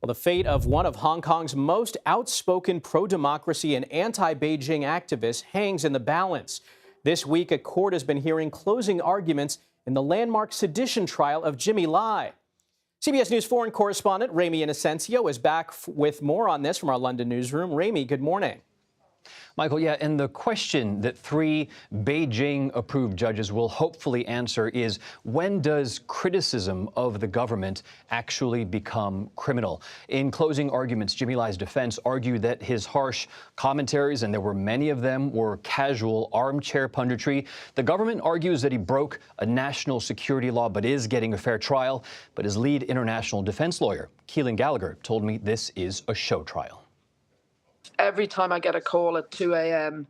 Well, the fate of one of Hong Kong's most outspoken pro-democracy and anti-Beijing activists hangs in the balance. This week, a court has been hearing closing arguments in the landmark sedition trial of Jimmy Lai. CBS News foreign correspondent Ramy Inocencio is back with more on this from our London newsroom. Ramy, good morning. Michael, yeah, and the question that 3 Beijing-approved judges will hopefully answer is, when does criticism of the government actually become criminal? In closing arguments, Jimmy Lai's defense argued that his harsh commentaries, and there were many of them, were casual armchair punditry. The government argues that he broke a national security law but is getting a fair trial. But his lead international defense lawyer, Keelan Gallagher, told me this is a show trial. Every time I get a call at 2 a.m.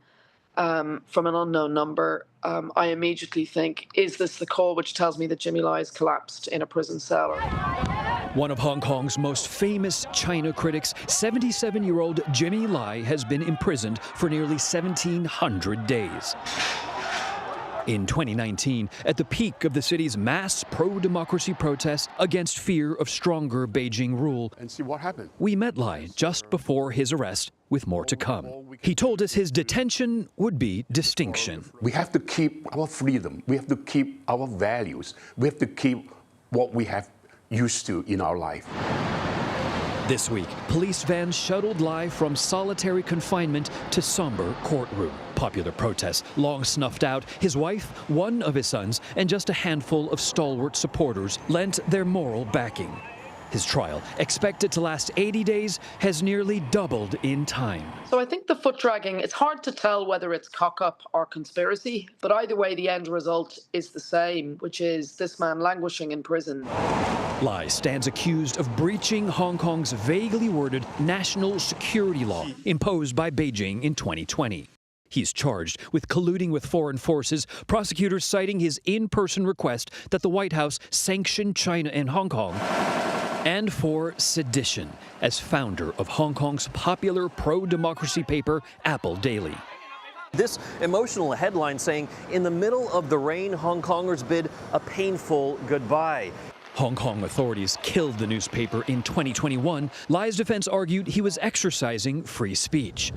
From an unknown number, I immediately think, is this the call which tells me that Jimmy Lai has collapsed in a prison cell? One of Hong Kong's most famous China critics, 77-year-old Jimmy Lai, has been imprisoned for nearly 1,700 days. In 2019, at the peak of the city's mass pro-democracy protests against fear of stronger Beijing rule, and see what happened. We met Lai just before his arrest, with more to come. He told us his detention would be distinction. We have to keep our freedom. We have to keep our values. We have to keep what we have used to in our life. This week, police vans shuttled Lai from solitary confinement to somber courtroom. Popular protests long snuffed out. His wife, one of his sons, and just a handful of stalwart supporters lent their moral backing. His trial, expected to last 80 days, has nearly doubled in time. So I think the foot dragging, it's hard to tell whether it's cock-up or conspiracy, but either way, the end result is the same, which is this man languishing in prison. Lai stands accused of breaching Hong Kong's vaguely worded national security law imposed by Beijing in 2020. He's charged with colluding with foreign forces, prosecutors citing his in-person request that the White House sanction China and Hong Kong, and for sedition as founder of Hong Kong's popular pro-democracy paper, Apple Daily. This emotional headline saying, in the middle of the rain, Hong Kongers bid a painful goodbye. Hong Kong authorities killed the newspaper in 2021. Lai's defense argued he was exercising free speech.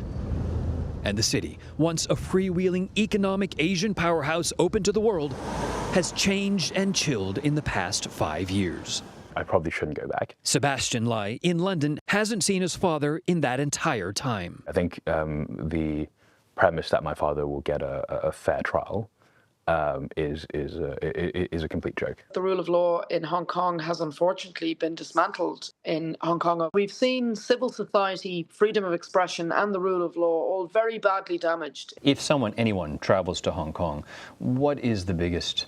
And the city, once a freewheeling economic Asian powerhouse open to the world, has changed and chilled in the past 5 years. I probably shouldn't go back. Sebastian Lai, in London, hasn't seen his father in that entire time. I think the premise that my father will get a fair trial is a complete joke. The rule of law in Hong Kong has unfortunately been dismantled in Hong Kong. We've seen civil society, freedom of expression and the rule of law all very badly damaged. If anyone travels to Hong Kong, what is the biggest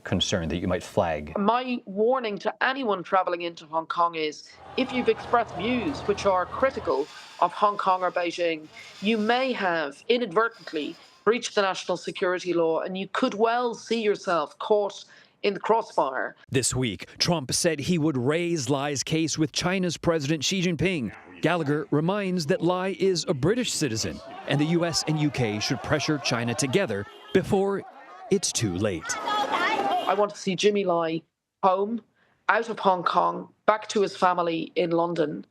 concern that you might flag? My warning to anyone travelling into Hong Kong is, if you've expressed views which are critical of Hong Kong or Beijing, you may have inadvertently breached the national security law, and you could well see yourself caught in the crossfire. This week, Trump said he would raise Lai's case with China's President Xi Jinping. Gallagher reminds that Lai is a British citizen, and the US and UK should pressure China together before it's too late. I want to see Jimmy Lai home, out of Hong Kong, back to his family in London.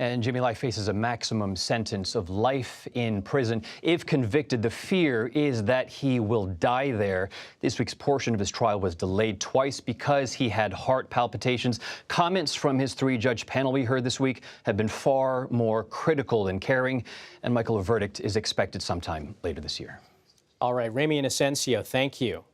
And Jimmy Lai faces a maximum sentence of life in prison. If convicted, the fear is that he will die there. This week's portion of his trial was delayed twice because he had heart palpitations. Comments from his 3-judge panel we heard this week have been far more critical than caring. And Michael, a verdict is expected sometime later this year. All right, Ramy Inocencio, thank you.